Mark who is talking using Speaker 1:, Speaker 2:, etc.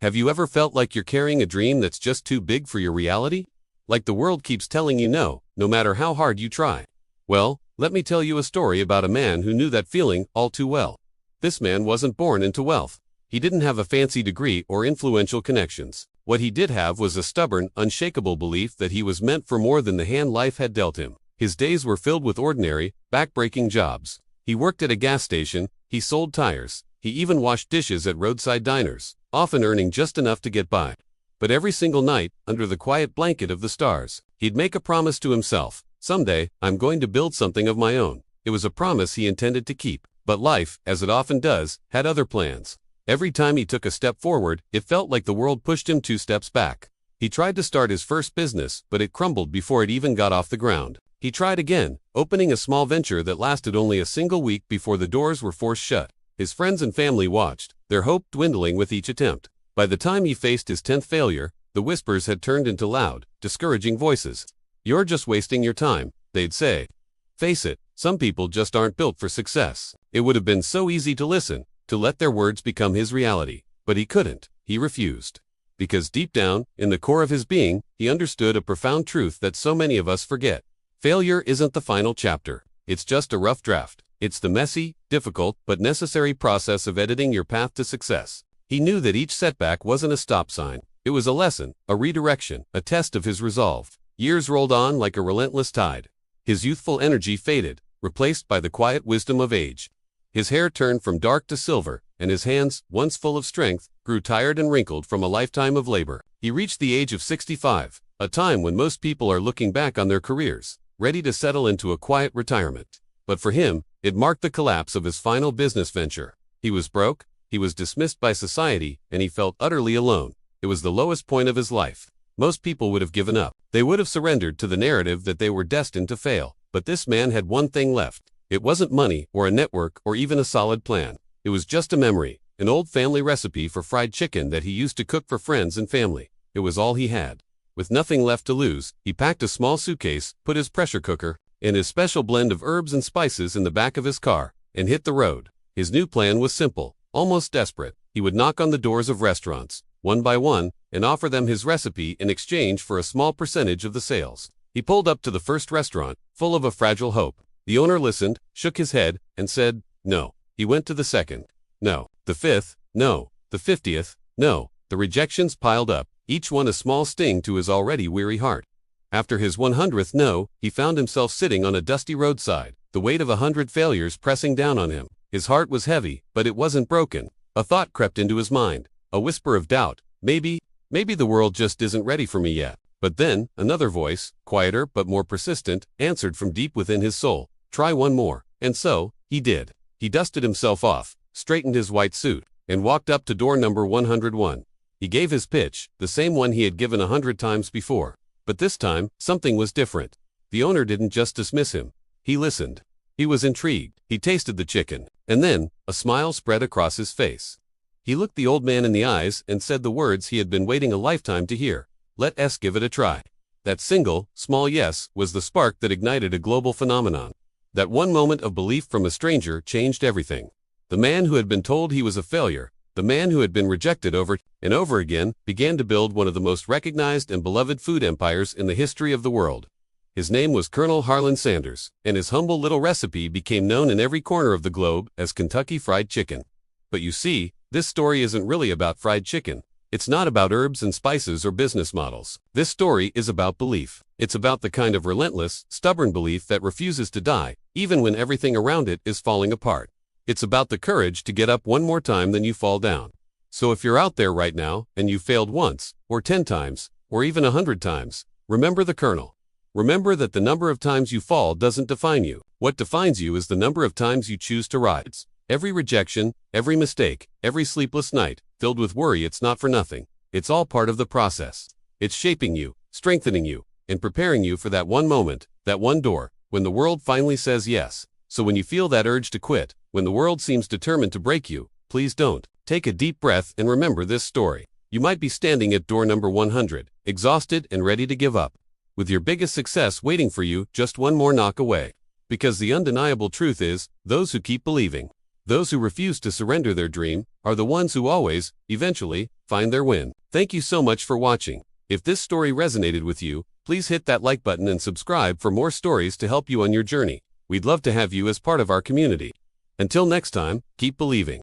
Speaker 1: Have you ever felt like you're carrying a dream that's just too big for your reality? Like the world keeps telling you no, no matter how hard you try? Well, let me tell you a story about a man who knew that feeling all too well. This man wasn't born into wealth. He didn't have a fancy degree or influential connections. What he did have was a stubborn, unshakable belief that he was meant for more than the hand life had dealt him. His days were filled with ordinary, back-breaking jobs. He worked at a gas station, he sold tires, he even washed dishes at roadside diners, often earning just enough to get by. But every single night, under the quiet blanket of the stars, he'd make a promise to himself. Someday, I'm going to build something of my own. It was a promise he intended to keep. But life, as it often does, had other plans. Every time he took a step forward, it felt like the world pushed him 2 steps back. He tried to start his first business, but it crumbled before it even got off the ground. He tried again, opening a small venture that lasted only a single week before the doors were forced shut. His friends and family watched, their hope dwindling with each attempt. By the time he faced his 10th failure, the whispers had turned into loud, discouraging voices. "You're just wasting your time," they'd say. Face it, some people just aren't built for success. It would have been so easy to listen, to let their words become his reality. But he couldn't. He refused. Because deep down, in the core of his being, he understood a profound truth that so many of us forget. Failure isn't the final chapter. It's just a rough draft. It's the messy, difficult, but necessary process of editing your path to success. He knew that each setback wasn't a stop sign. It was a lesson, a redirection, a test of his resolve. Years rolled on like a relentless tide. His youthful energy faded, replaced by the quiet wisdom of age. His hair turned from dark to silver, and his hands, once full of strength, grew tired and wrinkled from a lifetime of labor. He reached the age of 65, a time when most people are looking back on their careers, ready to settle into a quiet retirement. But for him, it marked the collapse of his final business venture. He was broke, he was dismissed by society, and he felt utterly alone. It was the lowest point of his life. Most people would have given up. They would have surrendered to the narrative that they were destined to fail. But this man had one thing left. It wasn't money, or a network, or even a solid plan. It was just a memory, an old family recipe for fried chicken that he used to cook for friends and family. It was all he had. With nothing left to lose, he packed a small suitcase, put his pressure cooker, and his special blend of herbs and spices in the back of his car, and hit the road. His new plan was simple, almost desperate. He would knock on the doors of restaurants, one by one, and offer them his recipe in exchange for a small percentage of the sales. He pulled up to the first restaurant, full of a fragile hope. The owner listened, shook his head, and said, no. He went to the second. No. The fifth. No. The 50th. No. The rejections piled up, each one a small sting to his already weary heart. After his 100th no, he found himself sitting on a dusty roadside, the weight of 100 failures pressing down on him. His heart was heavy, but it wasn't broken. A thought crept into his mind, a whisper of doubt. Maybe the world just isn't ready for me yet. But then, another voice, quieter but more persistent, answered from deep within his soul. Try one more. And so, he did. He dusted himself off, straightened his white suit, and walked up to door number 101. He gave his pitch, the same one he had given 100 times before. But this time, something was different. The owner didn't just dismiss him. He listened. He was intrigued. He tasted the chicken. And then, a smile spread across his face. He looked the old man in the eyes and said the words he had been waiting a lifetime to hear. Let's give it a try. That single, small yes was the spark that ignited a global phenomenon. That one moment of belief from a stranger changed everything. The man who had been told he was a failure, the man who had been rejected over and over again, began to build one of the most recognized and beloved food empires in the history of the world. His name was Colonel Harlan Sanders, and his humble little recipe became known in every corner of the globe as Kentucky Fried Chicken. But you see, this story isn't really about fried chicken. It's not about herbs and spices or business models. This story is about belief. It's about the kind of relentless, stubborn belief that refuses to die, even when everything around it is falling apart. It's about the courage to get up one more time than you fall down. So if you're out there right now, and you failed once, or 10 times, or even 100 times, remember the Colonel. Remember that the number of times you fall doesn't define you. What defines you is the number of times you choose to rise. Every rejection, every mistake, every sleepless night, filled with worry, it's not for nothing. It's all part of the process. It's shaping you, strengthening you, and preparing you for that one moment, that one door, when the world finally says yes. So when you feel that urge to quit, when the world seems determined to break you, please don't. Take a deep breath and remember this story. You might be standing at door number 100, exhausted and ready to give up, with your biggest success waiting for you just one more knock away. Because the undeniable truth is, those who keep believing Those who refuse to surrender their dream are the ones who always, eventually, find their win. Thank you so much for watching. If this story resonated with you, please hit that like button and subscribe for more stories to help you on your journey. We'd love to have you as part of our community. Until next time, keep believing.